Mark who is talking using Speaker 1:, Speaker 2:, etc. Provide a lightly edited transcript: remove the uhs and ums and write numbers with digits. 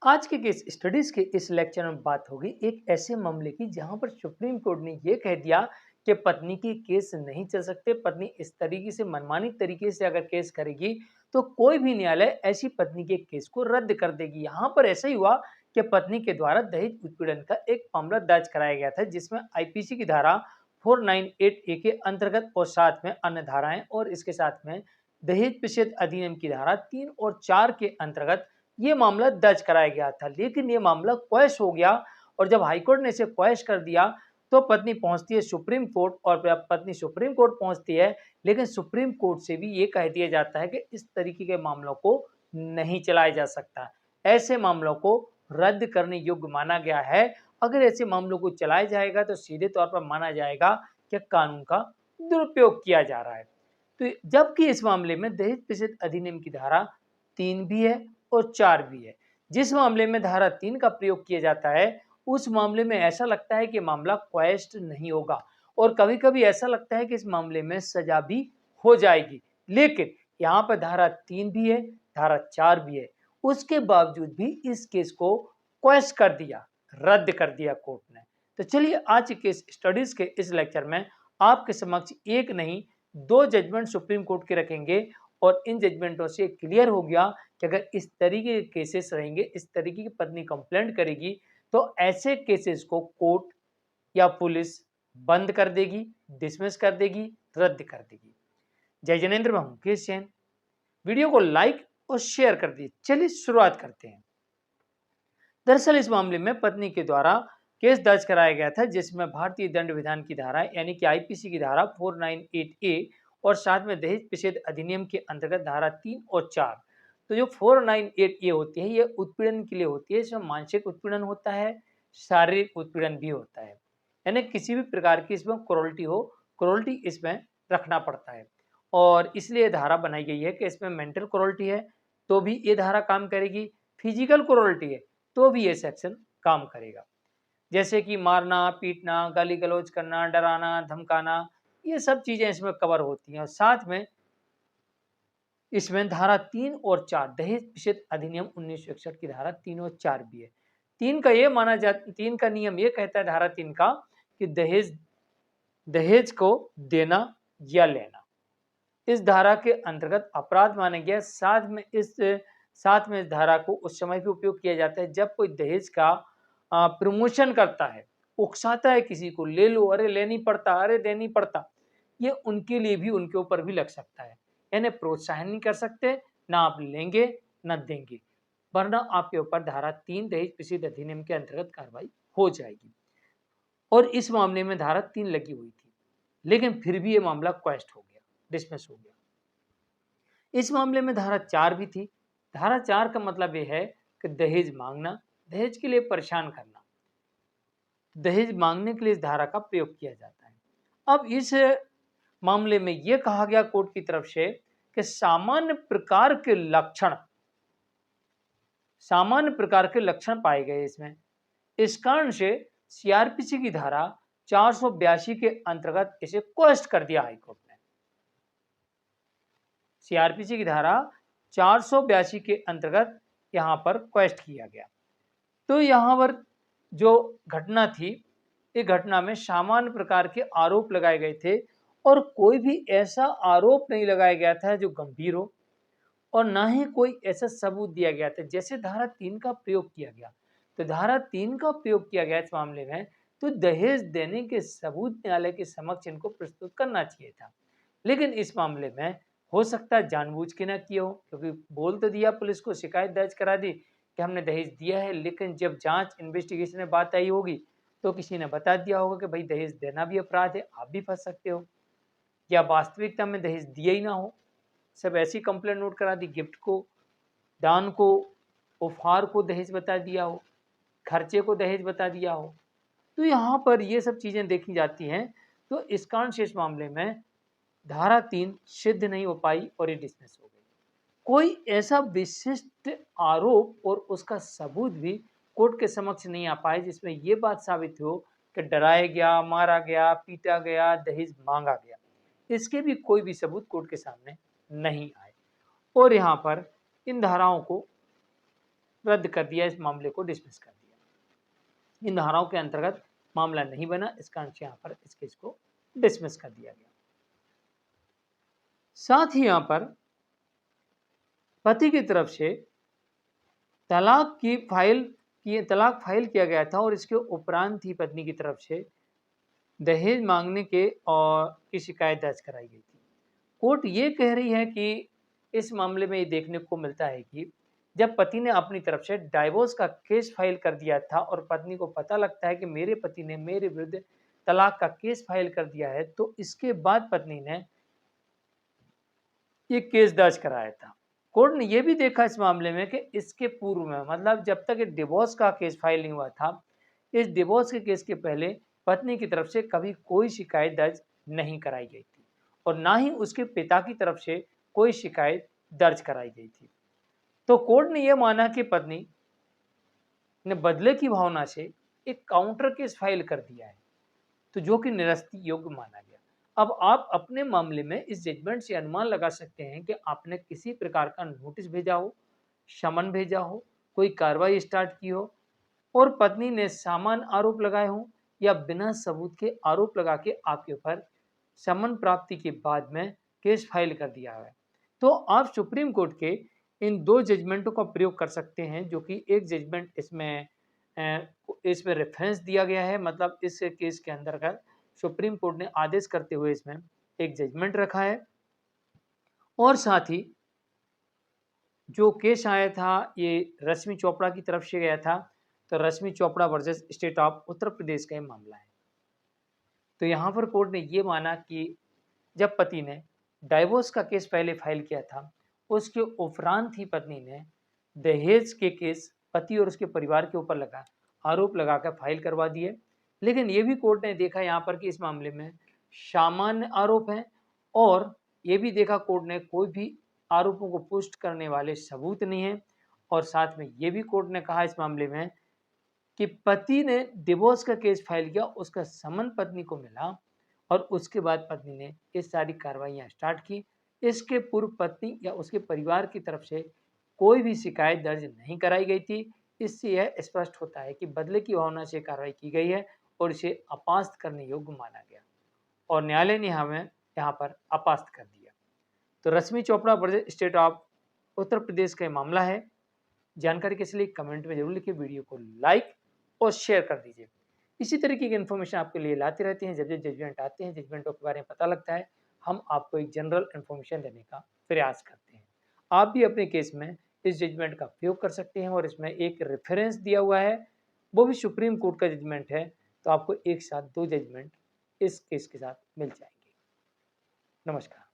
Speaker 1: आज के case studies के इस लेक्चर में बात होगी एक ऐसे मामले की जहां पर सुप्रीम कोर्ट ने यह कह दिया कि पत्नी की केस नहीं चल सकते। पत्नी इस तरीके से मनमानी तरीके से अगर केस करेगी तो कोई भी न्यायालय ऐसी पत्नी के केस को रद्द कर देगी। यहाँ पर ऐसा ही हुआ कि पत्नी के द्वारा दहेज उत्पीड़न का एक मामला दर्ज कराया गया था जिसमें आईपीसी की धारा 498 ए के अंतर्गत और साथ में अन्य धाराएं और इसके साथ में दहेज निषेध अधिनियम की धारा 3 और 4 के अंतर्गत ये मामला दर्ज कराया गया था। लेकिन ये मामला क्वैश हो गया और जब हाईकोर्ट ने इसे क्वैश कर दिया तो पत्नी पहुंचती है सुप्रीम कोर्ट और पत्नी सुप्रीम कोर्ट पहुंचती है, लेकिन सुप्रीम कोर्ट से भी ये कह दिया जाता है कि इस तरीके के मामलों को नहीं चलाया जा सकता। ऐसे मामलों को रद्द करने योग्य माना गया है। अगर ऐसे मामलों को चलाया जाएगा तो सीधे तौर पर माना जाएगा कि कानून का दुरुपयोग किया जा रहा है। तो जबकि इस मामले में दहेज निषेध अधिनियम की धारा 3 भी है और 4 भी है। जिस मामले में धारा 3 का प्रयोग किया जाता है उस मामले में ऐसा लगता है कि मामला क्वैश्ड नहीं होगा और कभी-कभी ऐसा लगता है कि इस मामले में सजा भी हो जाएगी। लेकिन यहाँ पर धारा 3 भी है, धारा 4 भी है। उसके बावजूद भी इस केस को क्वैश कर दिया, रद्द कर दिया कोर्ट ने। तो चलिए आज के स्टडीज के इस लेक्चर में आपके समक्ष एक नहीं 2 जजमेंट सुप्रीम कोर्ट के रखेंगे और इन जजमेंटों से क्लियर हो गया कि अगर इस तरीके के केसेस रहेंगे, इस तरीके की पत्नी कंप्लेंट करेगी तो ऐसे केसेस को कोर्ट या पुलिस बंद कर देगी, डिसमिस कर देगी, रद्द कर देगी। जय जनेन्द्र, मैं हूं मुकेश जैन। वीडियो को लाइक और शेयर कर दीजिए। चलिए शुरुआत करते हैं। दरअसल इस मामले में पत्नी के द्वारा केस दर्ज कराया गया था जिसमें भारतीय दंड विधान की धारा यानी कि आईपीसी की धारा 498 ए और साथ में दहेज निषेध अधिनियम के अंतर्गत धारा 3 और 4। तो जो 498 ए होती है ये उत्पीड़न के लिए होती है। इसमें मानसिक उत्पीड़न होता है, शारीरिक उत्पीड़न भी होता है, यानी किसी भी प्रकार की इसमें क्रूरल्टी हो, क्रूरल्टी इसमें रखना पड़ता है। और इसलिए धारा बनाई गई है कि इसमें मेंटल क्रूरल्टी है तो भी ये धारा काम करेगी, फिजिकल क्रूरल्टी है तो भी ये सेक्शन काम करेगा। जैसे कि मारना, पीटना, गाली गलौज करना, डराना, धमकाना, ये सब चीजें इसमें कवर होती हैं। और साथ में इसमें धारा 3 और 4 दहेज निषेध अधिनियम 1961 की धारा 3 और 4 भी है। 3 का नियम ये कहता है, धारा 3 का, कि दहेज दहेज को देना या लेना इस धारा के अंतर्गत अपराध माना गया। साथ में इस धारा को उस समय भी उपयोग किया जाता है जब कोई दहेज का प्रमोशन करता है, उकसाता है किसी को, ले लो, अरे ले नहीं पड़ता, अरे दे नहीं पड़ता। ये उनके लिए भी, उनके ऊपर भी लग सकता है। यानी प्रोत्साहन नहीं कर सकते, ना आप लेंगे ना देंगे, वरना आपके ऊपर धारा 3 दहेज निषेध अधिनियम के अंतर्गत कार्रवाई हो जाएगी। और इस मामले में धारा 3 लगी हुई थी, लेकिन फिर भी ये मामला क्वेश्ड हो गया, डिसमिस हो गया। इस मामले में धारा 4 भी थी। धारा 4 का मतलब यह है कि दहेज मांगना, दहेज के लिए परेशान करना, दहेज मांगने के लिए इस धारा का प्रयोग किया जाता है। अब इस मामले में यह कहा गया कोर्ट की तरफ से कि सामान्य प्रकार के लक्षण पाए गए इसमें। इस कारण से सीआरपीसी की धारा 482 के अंतर्गत इसे क्वेश्चन कर दिया हाईकोर्ट ने। सीआरपीसी की धारा 482 के अंतर्गत यहां पर क्वेश्चन किया गया। तो यहां पर जो घटना थी, इस घटना में सामान्य प्रकार के आरोप लगाए गए थे और कोई भी ऐसा आरोप नहीं लगाया गया था जो गंभीर हो और ना ही कोई ऐसा सबूत दिया गया था। जैसे धारा 3 का प्रयोग किया गया, तो धारा 3 का प्रयोग किया गया इस मामले में, तो दहेज देने के सबूत न्यायालय के समक्ष इनको प्रस्तुत करना चाहिए था। लेकिन इस मामले में हो सकता है जानबूझ के ना किया हो, क्योंकि बोल तो दिया, पुलिस को शिकायत दर्ज करा दी कि हमने दहेज दिया है, लेकिन जब जांच इन्वेस्टिगेशन में बात आई होगी तो किसी ने बता दिया होगा कि भाई दहेज देना भी अपराध है, आप भी फंस सकते हो, या वास्तविकता में दहेज दिया ही ना हो, सब ऐसी कंप्लेंट नोट करा दी, गिफ्ट को, दान को, उपहार को दहेज बता दिया हो, खर्चे को दहेज बता दिया हो। तो यहाँ पर ये सब चीजें देखी जाती हैं। तो इस कारण से इस मामले में धारा 3 सिद्ध नहीं हो पाई और ये डिसमिस हो गई। कोई ऐसा विशिष्ट आरोप और उसका सबूत भी कोर्ट के समक्ष नहीं आ पाए जिसमें यह बात साबित हो कि डराया गया, मारा गया, पीटा गया, दहेज मांगा गया। इसके भी कोई भी सबूत कोर्ट के सामने नहीं आए। और यहाँ पर इन धाराओं को रद्द कर दिया, इस मामले को डिसमिस कर दिया। इन धाराओं के अंतर्गत मामला नहीं बना, इस कारण से यहाँ पर इस केस को डिसमिस कर दिया गया। साथ ही यहाँ पर पति की तरफ से तलाक फाइल किया गया था और इसके उपरांत ही पत्नी की तरफ से दहेज मांगने के और की शिकायत दर्ज कराई गई थी। कोर्ट ये कह रही है कि इस मामले में ये देखने को मिलता है कि जब पति ने अपनी तरफ से डाइवोर्स का केस फाइल कर दिया था और पत्नी को पता लगता है कि मेरे पति ने मेरे विरुद्ध तलाक का केस फाइल कर दिया है, तो इसके बाद पत्नी ने ये केस दर्ज कराया था। कोर्ट ने यह भी देखा इस मामले में कि इसके पूर्व में, मतलब जब तक डिवोर्स का केस फाइल नहीं हुआ था, इस डिवोर्स के केस के पहले पत्नी की तरफ से कभी कोई शिकायत दर्ज नहीं कराई गई थी और ना ही उसके पिता की तरफ से कोई शिकायत दर्ज कराई गई थी। तो कोर्ट ने यह माना कि पत्नी ने बदले की भावना से एक काउंटर केस फाइल कर दिया है, तो जो कि निरस्ती योग्य माना गया। अब आप अपने मामले में इस जजमेंट से अनुमान लगा सकते हैं कि आपने किसी प्रकार का नोटिस भेजा हो, समन भेजा हो, कोई कार्रवाई स्टार्ट की हो और पत्नी ने सामान्य आरोप लगाए हों या बिना सबूत के आरोप लगा के आपके ऊपर समन प्राप्ति के बाद में केस फाइल कर दिया है, तो आप सुप्रीम कोर्ट के इन दो जजमेंटों का प्रयोग कर सकते हैं, जो कि एक जजमेंट इसमें रेफरेंस दिया गया है, मतलब इस केस के अंतर्गत सुप्रीम कोर्ट ने आदेश करते हुए इसमें एक जजमेंट रखा है और साथ ही जो केस आया था ये रश्मि चोपड़ा की तरफ से गया था, तो रश्मि Chopra versus state of Uttar Pradesh का मामला है। तो यहाँ पर कोर्ट ने ये माना कि जब पति ने डाइवोर्स का केस पहले फाइल किया था, उसके उपरांत ही पत्नी ने दहेज के केस पति और उसके परिवार के ऊपर आरोप लगाकर फाइल करवा दिए। लेकिन ये भी कोर्ट ने देखा यहाँ पर कि इस मामले में सामान्य आरोप हैं और ये भी देखा कोर्ट ने कोई भी आरोपों को पुष्ट करने वाले सबूत नहीं है और साथ में ये भी कोर्ट ने कहा इस मामले में कि पति ने डिवोर्स का केस फाइल किया, उसका समन पत्नी को मिला और उसके बाद पत्नी ने ये सारी कार्रवाइयाँ स्टार्ट की। इसके पूर्व पत्नी या उसके परिवार की तरफ से कोई भी शिकायत दर्ज नहीं कराई गई थी। इससे यह स्पष्ट होता है कि बदले की भावना से कार्रवाई की गई है और इसे अपास्त करने योग्य माना गया और न्यायालय ने हमें यहाँ पर अपास्त कर दिया। तो रश्मि Chopra versus state of Uttar Pradesh का मामला है। जानकारी के लिए कमेंट में जरूर लिखिए, वीडियो को लाइक और शेयर कर दीजिए। इसी तरीके की इन्फॉर्मेशन आपके लिए लाते रहते हैं। जब जब जजमेंट आते हैं, जजमेंटों के बारे में पता लगता है, हम आपको एक जनरल इन्फॉर्मेशन देने का प्रयास करते हैं। आप भी अपने केस में इस जजमेंट का प्रयोग कर सकते हैं और इसमें एक रेफरेंस दिया हुआ है, वो भी सुप्रीम कोर्ट का जजमेंट है, तो आपको एक साथ दो जजमेंट इस केस के साथ मिल जाएंगे। नमस्कार।